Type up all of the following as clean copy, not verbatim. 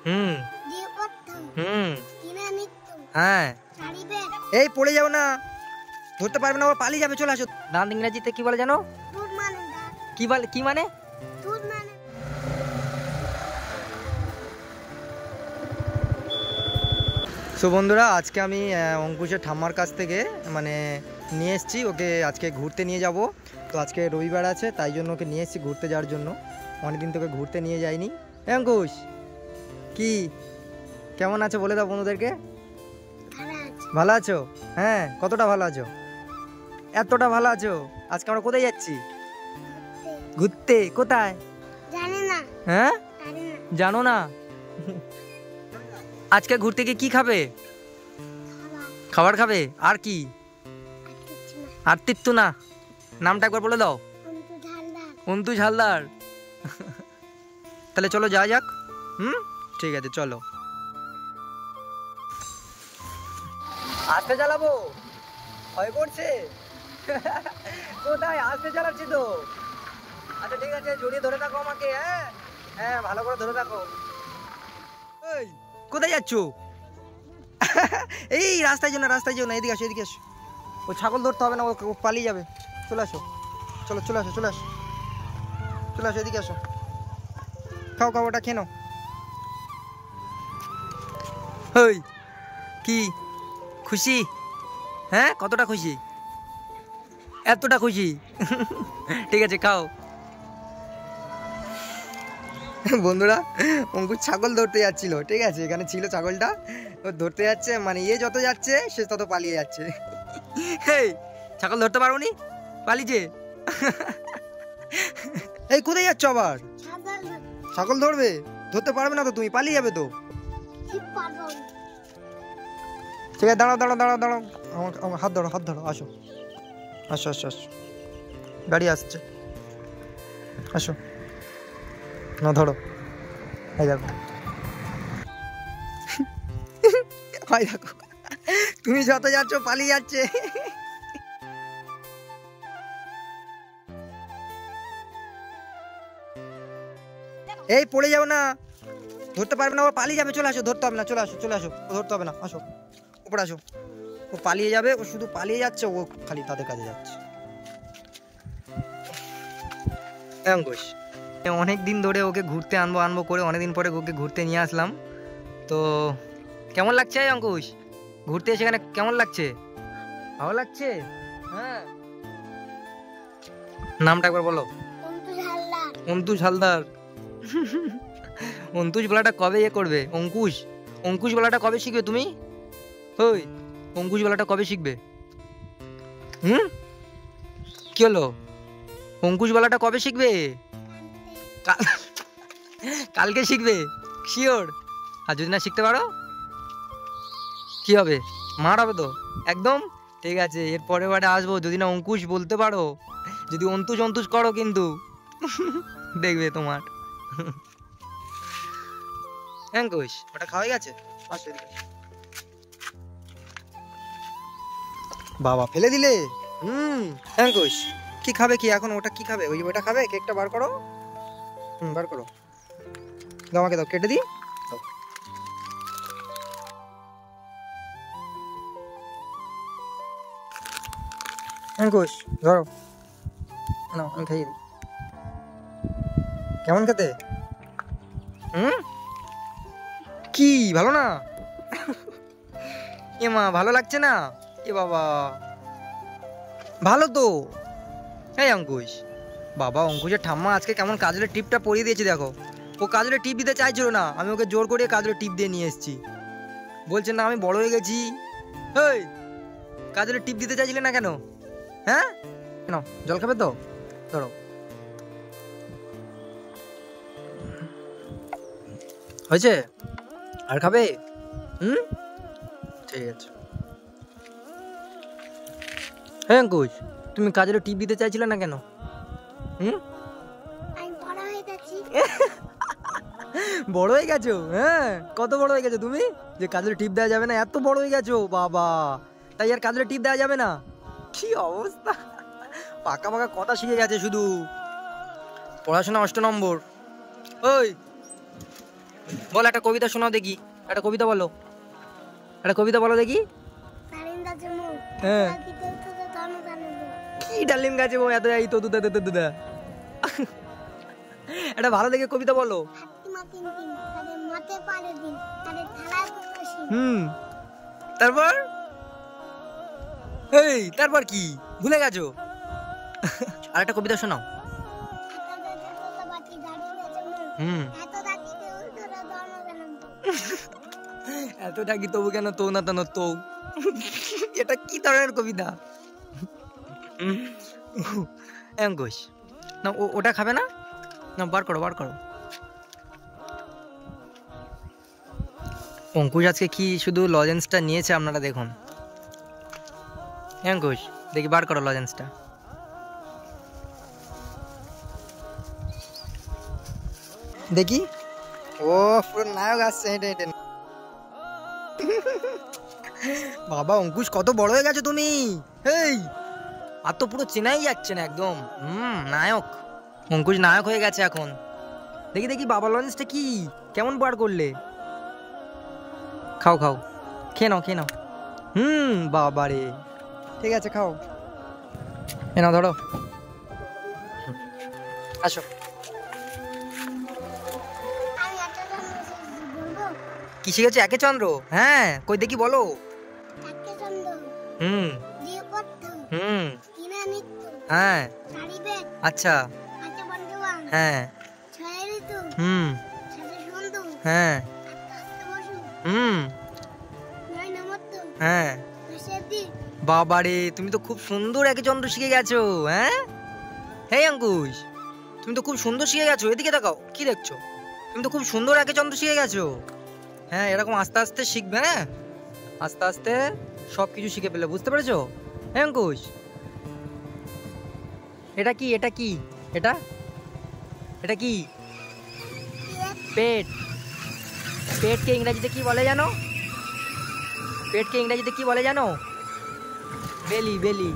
হুম হুম হ্যাঁ এই পড়ে যাও না, ধরতে পারবে না, আবার পালিয়ে যাবে। চলে আসো। দাঁত ইংরেজিতে কি বলে জানো? কি বলে? কি মানে? সো বন্ধুরা, আজকে আমি অঙ্কুশের ঠাম্মার কাছ থেকে মানে নিয়ে এসেছি ওকে, আজকে ঘুরতে নিয়ে যাব। তো আজকে রবিবার আছে, তাই জন্য ওকে নিয়ে এসেছি ঘুরতে যাওয়ার জন্য। অনেকদিন তোকে ঘুরতে নিয়ে যাইনি। অঙ্কুশ কি কেমন আছো বলে দাও বন্ধুদেরকে। ভালো আছো? হ্যাঁ, কতটা ভালো আছো? এতটা ভালো আছো? আজকে আমরা কোথায় যাচ্ছি? ঘুরতে। কোথায়? হ্যাঁ, জানো না? আজকে ঘুরতে গিয়ে কি খাবে? খাবার খাবে? আর কি? আর তিত্তু না, নামটা একবার বলে দাও। অন্তু ঝালদার। তাহলে চলো যাওয়া যাক। ঠিক আছে চলো। আস্তে চালাবো, ভয় করছে? কোথায়? আস্তে চালাচ্ছি তো। আচ্ছা ঠিক আছে, জড়িয়ে ধরে থাকো আমাকে। হ্যাঁ হ্যাঁ, ভালো করে ধরে থাকো। এই কোথায় যাচ্ছ? এই রাস্তায় যেও না, রাস্তায় যেও না, এদিকে আসো, এদিকে আসো। ও ছাগল ধরতে হবে না, ও পালিয়ে যাবে। চলে আসো, চলো চলে আসো, চলে আসো, চলে আসো, এদিকে আসো। খাও খাও, ওটা খেয়ে নাও। ওই কি খুশি? হ্যাঁ, কতটা খুশি? এতটা খুশি? ঠিক আছে খাও। বন্ধুরা, অঙ্কুর ছাগল ধরতে যাচ্ছিল, ঠিক আছে, এখানে ছিল ছাগলটা, ও ধরতে যাচ্ছে, মানে যত যাচ্ছে সে তত পালিয়ে যাচ্ছে। এই ছাগল ধরতে পারো নি, পালিয়েছে। এই কোথায় যাচ্ছ আবার? ছাগল ধরবে? ধরতে পারবে না তো তুমি, পালিয়ে যাবে তো। ঠিক আছে, দাঁড়াও দাঁড়াও দাঁড়াও দাঁড়াও, আমার হাত ধরো, হাত ধরো, আসো আসো আসো আসো, গাড়ি আসছে, আসো না, ধরো। এই দেখো, ভাই দেখো, তুমি যত যাচ্ছ পালিয়ে যাচ্ছে। এই পড়ে যাও না, ধরতে পারবে না, ও পালিয়ে যাবে। চলে আসো, ধরতে হবে না, চলে আসো, চলে আসো, ধরতে হবে না, আসো উপরে আসো। ও পালিয়ে যাবে, ও শুধু পালিয়ে যাচ্ছে, ও খালি তাদের কাছে যাচ্ছে। অঙ্কুশ, অনেক দিন ধরে ওকে ঘুরতে আনবো আনবো করে অনেকদিন পরে ওকে ঘুরতে নিয়ে আসলাম। তো কেমন লাগছে অঙ্কুশ ঘুরতে এসে? এখানে কেমন লাগছে? ভালো লাগছে? হ্যাঁ, নামটা একবার বলো। অন্তুজ হালদার। অন্তুজ বলাটা কবে করবে? অঙ্কুশ, অঙ্কুশ বলাটা কবে শিখবে তুমি? ওই অঙ্কুশ বলাটা কবে শিখবে? কি হলো? অঙ্কুশ বলাটা কবে শিখবে? কালকে শিখবে? শিওর? আর যদি না শিখতে পারো কি হবে? মার হবে তো একদম। ঠিক আছে, এর পরের বারে আসবো, যদি না অঙ্কুশ বলতে পারো, যদি অন্তুজ অন্তুজ করো কিন্তু দেখবে তোমার। অঙ্কুশ, ওটা খাওয়া গেছে? বাবা ফেলে দিলে। অঙ্কুশ কি খাবে? কি এখন ওটা কি খাবে? ওটা খাবে? কেকটা বার করো, বার করো, দাও আমাকে, দাও, কেটে দিই। অঙ্কুশ ধরো, নাও আমি খাইয়ে দিই। কেমন খেতে? কি ভালো না? এ মা, ভালো লাগছে না? এ বাবা, ভালো তো। এই অঙ্কুশ, বাবা অঙ্কুশের ঠাম্মা আজকে কেমন কাজলের টিপটা পরিয়ে দিয়েছে দেখো। ও কাজলের টিপ দিতে চাইছিল না, আমি ওকে জোর করে কাজলের টিপ দিয়ে নিয়ে এসেছি। বলছে না আমি বড় হয়ে গেছি। এই কাজলের টিপ দিতে চাইছিলে না কেন? হ্যাঁ, কেন? জল খাবে তো? ধরো। হয়েছে? আর খাবে? ঠিক আছে। হ্যাঁ অঙ্কুশ, তুমি কাজলের টিপ দিতে চাইছিলে না কেন? বড় হয়ে গেছো? হ্যাঁ, কত বড় হয়ে গেছো তুমি যে কাজলের টিপ দেওয়া যাবে না? এত বড় হয়ে গেছো বাবা, তাই আর কাজলের টিপ দেওয়া যাবে না? কি অবস্থা, পাকা পাকা কথা শিখে গেছে শুধু। পড়াশোনা 8 নম্বর। ওই বলো একটা কবিতা শোনাও দেখি, একটা কবিতা বলো, একটা কবিতা বলো দেখি। হ্যাঁ কি ডালিম গাছে বউ এত এই তো দুদা দুদা দুদা, একটা ভালো দেখে কবিতা বলো। তারপর এই তারপর কি ভুলে গেছো? আর একটা কবিতা শোনাও। এত ডাকি তবু কেন তো না তানো তো, এটা কি ধরনের কবিতা? অঙ্কুশ না ওটা খাবে না, না বার করো বার করো। অঙ্কুশ আজকে কি শুধু লজেন্সটা নিয়েছে আপনারা দেখুন। অঙ্কুশ দেখি বার করো লজেন্সটা। দেখি ও পুরো নায়ক আসছে হেঁটে হেঁটে। বাবা অঙ্কুশ কত বড় হয়ে গেছো তুমি, এই আর তো পুরো চেনাই যাচ্ছে না একদম। নায়ক অঙ্কুশ নায়ক হয়ে গেছে এখন। দেখি দেখি বাবা লঞ্চটা কি কেমন বার করলে। খাও খাও খেয়ে নাও খেয়ে নাও। বাবা রে ঠিক আছে খাও, এ নাও ধরো আসো। কি শিখেছো? একে চন্দ্র? হ্যাঁ কই দেখি বলো। হ্যাঁ আচ্ছা হ্যাঁ হ্যাঁ হ্যাঁ বাবারে তুমি তো খুব সুন্দর একে চন্দ্র শিখে গেছো। হ্যাঁ হে অঙ্কুশ তুমি তো খুব সুন্দর শিখে গেছো, এদিকে তাকাও কি দেখছো? তুমি তো খুব সুন্দর একে চন্দ্র শিখে গেছো। হ্যাঁ এরকম আস্তে আস্তে শিখবে, হ্যাঁ আস্তে আস্তে সব কিছু শিখে ফেলে, বুঝতে পেরেছো? হ্যাঁ অঙ্কুশ এটা কি এটা কি এটা এটা কি? পেট। পেটকে ইংরেজিতে কি বলে জানো? পেটকে ইংরেজিতে কি বলে জানো? বেলি। বেলি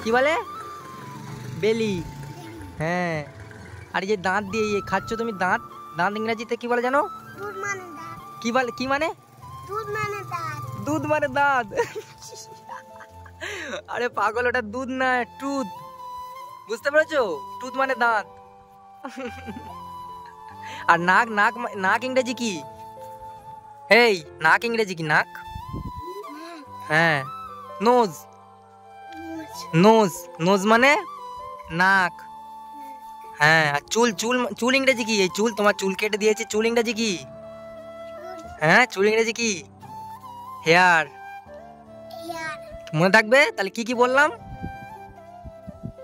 কি বলে? বেলি। হ্যাঁ আর এই যে দাঁত দিয়ে খাচ্ছ তুমি, দাঁত দাঁত ইংরেজিতে কি বলে জানো? কি বলে? কি মানে? দুধ মানে দাঁত। আরে পাগল ওটা দুধ না টুথ, বুঝতে পেরেছো? টুথ মানে দাঁত। আর নাক নাক নাক ইংরেজি কি? এই নাক ইংরেজি কি? নাক হ্যাঁ নোজ। নোজ নোজ মানে নাক। হ্যাঁ আর চুল চুল চুল ইংরেজি কি? এই চুল তোমার চুল কেটে দিয়েছে, চুল ইংরেজি কি? হ্যাঁ চুল ইংরেজি কি? হেয়ার। মনে থাকবে তাহলে কি কি বললাম,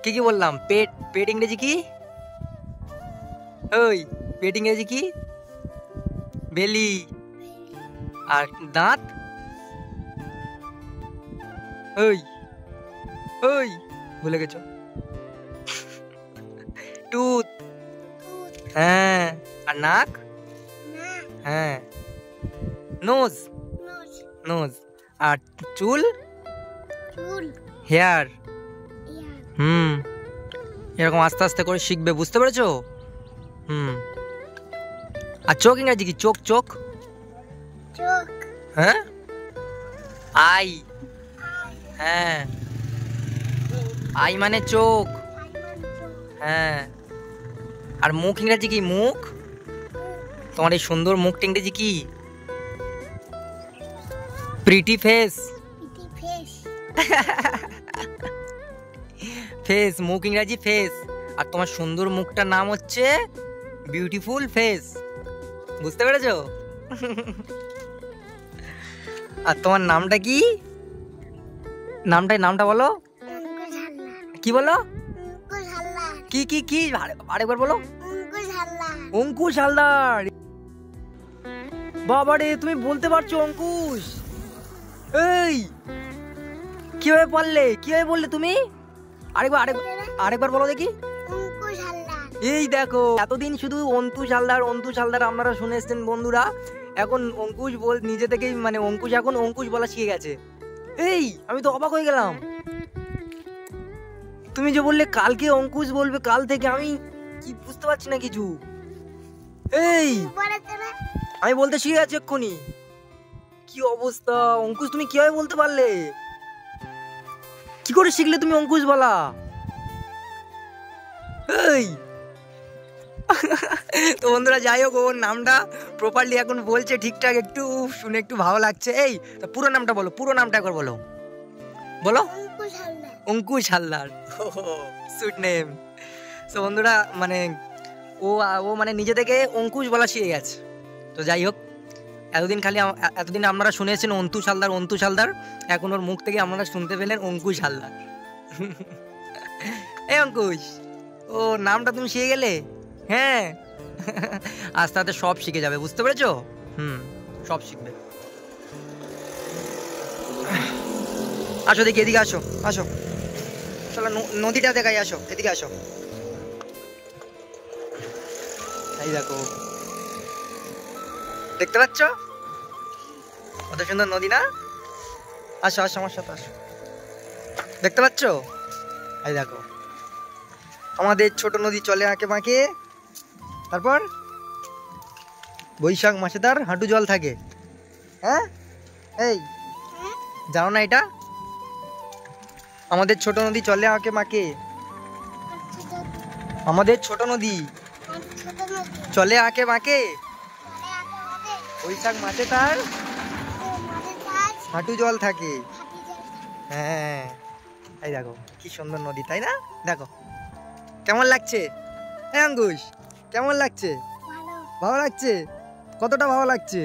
কি কি বললাম? পেট। পেট ইংরেজি কি? ওই পেট ইংরেজি কি? বেলি। আর দাঁত ওই ওই ভুলে গেছো? টুথ। হ্যাঁ আর নাক? হ্যাঁ নোজ। নোজ আর চুল হেয়ার। এরকম আস্তে আস্তে করে শিখবে, বুঝতে পেরেছো? আর চোখ ইংরেজি কি? চোখ চোখ হ্যাঁ আই। হ্যাঁ আই মানে চোখ। হ্যাঁ আর মুখ ইংরেজি কি? মুখ। তোমার এই সুন্দর মুখটা ইংরেজি কি? Pretty face. ফেস মুখ ইংরেজি ফেস, আর তোমার সুন্দর মুখটার নাম হচ্ছে বিউটিফুল ফেস, বুঝতে পেরেছো? আর তোমার নামটা কি? নামটা বলো। কি বলো? কি কি কি আরেকবার বলো। অঙ্কুশ হালদার। বাবারে তুমি বলতে পারছো অঙ্কুশ? এই কিভাবে পারলে, কিভাবে বললে তুমি? আরেকবার বলো দেখি। এই দেখো এতদিন শুধু অন্তুষ হালদার আপনারা শুনে এসছেন বন্ধুরা, এখন অঙ্কুশ নিজে থেকেই মানে অঙ্কুশ এখন অঙ্কুশ বলা শিখে গেছে। এই আমি তো অবাক হয়ে গেলাম। তুমি যে বললে কালকে অঙ্কুশ বলবে, কাল থেকে আমি কি বুঝতে পারছি না কিছু। এই আমি বলতে শিখে গেছি এক্ষুনি। কি অবস্থা অঙ্কুশ, তুমি কিভাবে বলতে পারলে? কি করে শিখলে তুমি অঙ্কুশ বলা? এই তো বন্ধুরা যাই হোক, ওর নামটা প্রপারলি এখন বলছে ঠিকঠাক, একটু শুনে একটু ভালো লাগছে। এই পুরো নামটা বলো, পুরো নামটা একবার বলো, বলো। Ankush Haldar, sweet name. তো বন্ধুরা মানে ও মানে নিজে থেকে অঙ্কুশ বলা শিখে গেছে। তো যাই হোক, এতদিন আপনারা শুনেছেন অন্তুষ হালদার, অন্তুষ হালদার, এখন ওর মুখ থেকে আপনারা শুনতে পেলেন অঙ্কুশ হালদার। এই অঙ্কুশ, ও নামটা তুমি শিখে গেলে? হ্যাঁ, আস্তে আস্তে সব শিখে যাবে, বুঝতে পেরেছো? সব শিখবে। আসো দেখি, এদিকে আসো, আসো, চলো নদীটা দেখাই, আসো এদিকে আসো। এই দেখো, দেখতে পাচ্ছ কত সুন্দর নদী না? আসো আসো আমার সাথে আসো, দেখতে পাচ্ছ? এই দেখো আমাদের ছোট নদী চলে আঁকে বাঁকে, তারপর বৈশাখ মাসে তার হাঁটু জল থাকে। হ্যাঁ, এই জানো না এটা? আমাদের ছোট নদী চলে আঁকে বাঁকে, আমাদের ছোট নদী চলে আঁকে বাঁকে, বৈশাখ মাসে তার হাঁটু জল থাকে। হ্যাঁ, এই দেখো কি সুন্দর নদী, তাই না? দেখো কেমন লাগছে? হ্যাঁ অঙ্কুশ, কেমন লাগছে? ভালো লাগছে? কতটা ভালো লাগছে?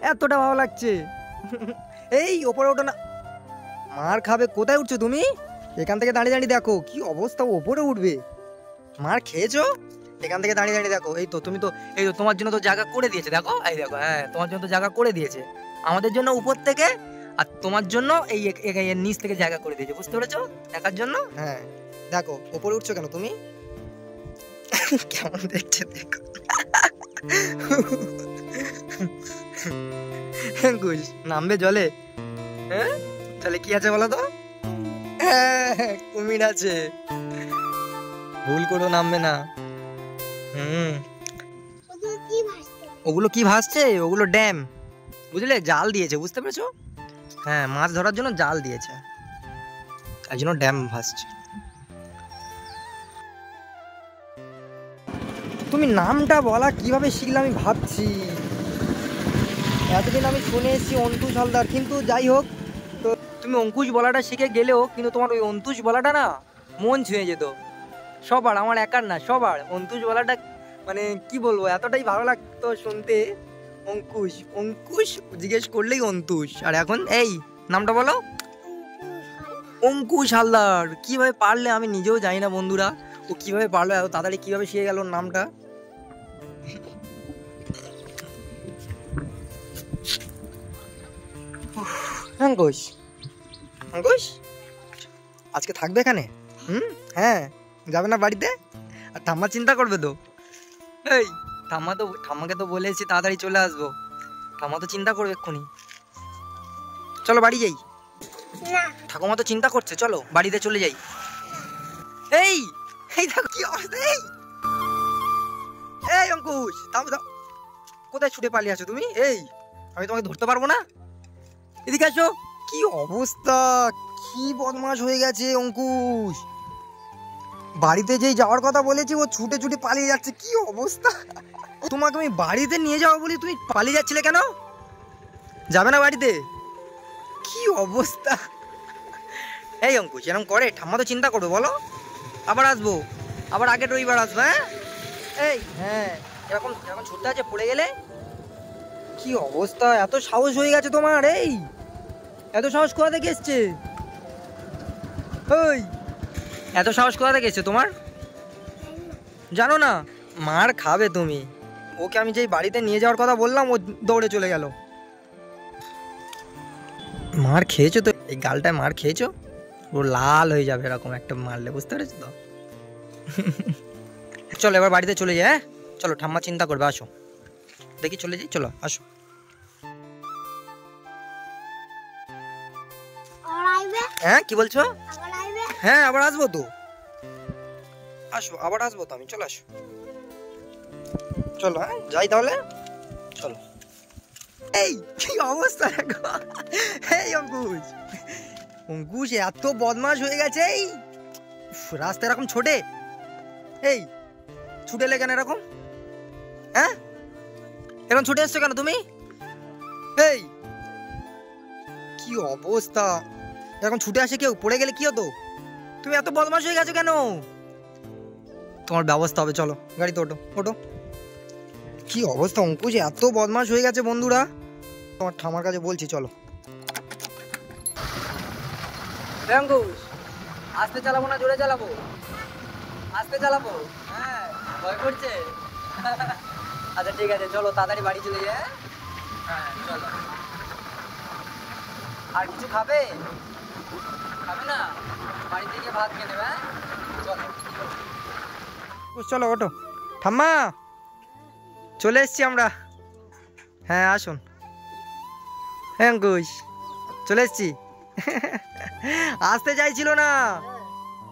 এতটা ভালো লাগছে। এই ওপরে ওঠো না, মার খাবে। কোথায় উঠছো তুমি? এখান থেকে দাঁড়িয়ে দাঁড়িয়ে দেখো কি অবস্থা, ওপরে উঠবে। মার খেয়েছো? এখান থেকে দাঁড়িয়ে দাঁড়িয়ে দেখো। এই তো তুমি তো, এই তো তোমার জন্য তো জায়গা করে দিয়েছে, দেখো এই দেখো। হ্যাঁ, তোমার জন্য তো জায়গা করে দিয়েছে, আমাদের জন্য উপর থেকে, আর তোমার জন্য এই নিচ থেকে জায়গা করে দিয়েছে, বুঝতে পেরেছো? দেখার জন্য। হ্যাঁ দেখো, ওপরে উঠছো কেন তুমি? কেমন দেখছে দেখো। নামবে জলে? হ্যাঁ, তাহলে কি আছে বলো তো? কুমির আছে, ভুল করে নামবে না। ওগুলো কি ভাসছে? ওগুলো ড্যাম, বুঝলে? জাল দিয়েছে, বুঝতে পেরেছো? হ্যাঁ, মাছ ধরার জন্য জাল দিয়েছে, তাই জন্য ড্যাম ভাসছে। তুমি নামটা বলা কিভাবে শিখলে আমি ভাবছি। এতদিন আমি শুনে এসেছি অন্তুষ হালদার, কিন্তু যাই হোক, তো তুমি অঙ্কুশ বলাটা শিখে গেলেও কিন্তু তোমার ওই অন্তুষ বলাটা না মন ছুঁয়ে যেত সবার, আমার একার না, সবার। অন্তুষ বলাটা মানে কি বলবো, এতটাই ভালো লাগতো শুনতে। অঙ্কুশ অঙ্কুশ জিজ্ঞেস করলেই অন্তুষ, আর এখন এই নামটা বলো, অঙ্কুশ হালদার। কিভাবে পারলে আমি নিজেও জানি না বন্ধুরা, ও কিভাবে পারলো, এত তাড়াতাড়ি কিভাবে শিখে গেল নামটা। অঙ্কুশ, অঙ্কুশ আজকে থাকবে এখানে? হ্যাঁ, যাবে না বাড়িতে? আর ঠাম্মা চিন্তা করবে তো? এই ঠাম্মাকে তো বলেছি তাড়াতাড়ি চলে আসবো, ঠাম্মা তো চিন্তা করবে এক্ষুনি। চলো বাড়ি যাই। ঠাকুমা তো চিন্তা করছে, চলো বাড়িতে চলে যাই। এই এই দেখো কি অবস্থা। এই অঙ্কুশ, কোথায় ছুটে পালিয়ে আছো তুমি? এই আমি তোমাকে ধরতে পারবো না, এদিকে আসো। কি অবস্থা, কি বদমাশ হয়ে গেছে অঙ্কুশ। বাড়িতে যেই যাওয়ার কথা বলেছি ও ছুটে ছুটে পালিয়ে যাচ্ছে, কি অবস্থা। তোমাকে আমি বাড়িতে নিয়ে যাবো বলি তুমি পালিয়ে যাচ্ছিলে কেন? যাবে না বাড়িতে? কি অবস্থা। এই অঙ্কুশ এরকম করে? ঠাম্মা তো চিন্তা করবে, বলো। আবার আসবো, আবার আগের রবিবার আসবো। হ্যাঁ, এই হ্যাঁ, এরকম ছুটতে আছে, পড়ে গেলে। কি অবস্থা, এত সাহস হয়ে গেছে তোমার? এই এত সাহস কোথা থেকে এসছে? ওই এত সাহস কোথা থেকে এসছে তোমার? জানো না? মার খাবে তুমি। ওকে আমি যেই বাড়িতে নিয়ে যাওয়ার কথা বললাম ও দৌড়ে চলে গেল। মার খেয়েছো তো, এই গালটায় মার খেয়েছো, ও লাল হয়ে যাবে এরকম একটা মারলে, বুঝতে পেরেছো তো? চলো এবার বাড়িতে চলে যাই। হ্যাঁ চলো, ঠাম্মা চিন্তা করবে, আসো দেখি চলে যাই, চলো আসো। হ্যাঁ কি বলছো? হ্যাঁ আবার আসবো তো, আসো আবার আসবো তো আমি, চলে আসো। চলো হ্যাঁ যাই তাহলে, চলো। এই কি অবস্থা দেখো, এই অঙ্কুশ, অঙ্কুশ এত বদমাশ হয়ে গেছে। এই রাস্তা এরকম ছোটে, এই ছুটে এলে কেন এরকম? হ্যাঁ এরকম ছুটে এসছো কেন তুমি? এই কি অবস্থা, এরকম ছুটে আসে কেউ? পড়ে গেলে কি হতো? তুমি এত বদমাশ হয়ে গেছো কেন? তোমার ব্যবস্থা হবে, চলো গাড়িতে ওঠো ওঠো। কি অবস্থা, অঙ্কুশ এত বদমাশ হয়ে গেছে বন্ধুরা, তোমার ঠামার কাছে বলছি চলো। অঙ্কুশ আস্তে চালাবো না জোরে চালাবো? আস্তে চালাবো, হ্যাঁ ভয় করছে। আচ্ছা ঠিক আছে চলো তাড়াতাড়ি বাড়ি চলে যাই। হ্যাঁ চলো। আর কিছু খাবে? খাবে না? বাড়িতে গিয়ে ভাত খেয়ে নেবে। চলো চলো ওঠো। ঠাম্মা চলে এসছি আমরা। হ্যাঁ আসুন। হ্যাঁ অঙ্কুশ চলে এসছি। আসতে চাইছিল না,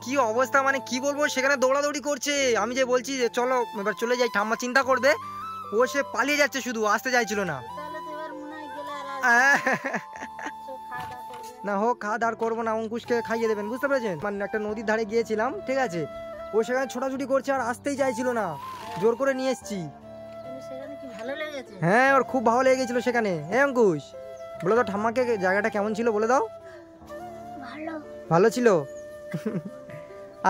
কি অবস্থা মানে কি বলবো, সেখানে দৌড়াদৌড়ি করছে। আমি যে বলছি যে চলো এবার চলে যাই, ঠাম্মা চিন্তা করবে, ও সে পালিয়ে যাচ্ছে, শুধু আসতে চাইছিল না। না হোক, খাওয়া দাওয়া করবো না, অঙ্কুশকে খাইয়ে দেবেন, বুঝতে পেরেছেন? মানে একটা নদীর ধারে গিয়েছিলাম, ঠিক আছে, ও সেখানে ছোটাছুটি করছে আর আসতেই চাইছিল না, জোর করে নিয়ে এসছি। হ্যাঁ ওর খুব ভালো লেগে গেছিল সেখানে। হ্যাঁ অঙ্কুশ বলে দাও ঠাম্মাকে জায়গাটা কেমন ছিল, বলে দাও। ভালো ছিল।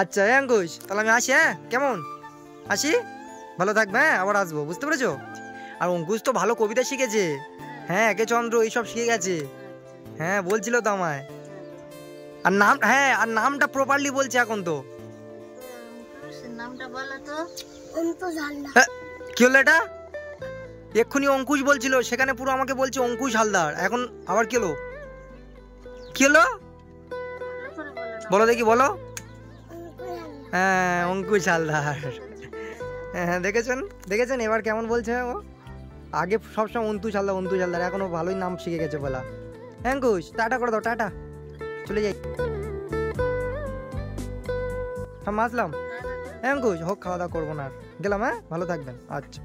আচ্ছা হ্যাঁ অঙ্কুশ তাহলে আমি আসি, হ্যাঁ কেমন, আসি, ভালো থাকবে, হ্যাঁ আবার আসবো, বুঝতে পেরেছো? আর অঙ্কুশ তো ভালো কবিতা শিখেছে, হ্যাঁ একে চন্দ্র এইসব শিখে গেছে। হ্যাঁ বলছিল তো আমায়। আর নাম, হ্যাঁ আর নামটা প্রপারলি বলছে এখন তো। কি হলো এটা? এক্ষুনি অঙ্কুশ বলছিল, সেখানে পুরো আমাকে বলছে অঙ্কুশ হালদার, এখন আবার কি হলো? কি হলো বলো দেখি, বলো। হ্যাঁ অঙ্কুশ হালদার। হ্যাঁ দেখেছেন দেখেছেন এবার কেমন বলছে ও? আগে সবসময় অন্তুশ হালদার অন্তুশ হালদার, এখনো ভালোই নাম শিখে গেছে বলা। অঙ্কুশ টাটা করে দাও, টাটা, চলে যাই। হ্যাঁ আসলাম। অঙ্কুশ হোক, খাওয়া দাওয়া করবো না আর, গেলাম, হ্যাঁ ভালো থাকবেন। আচ্ছা।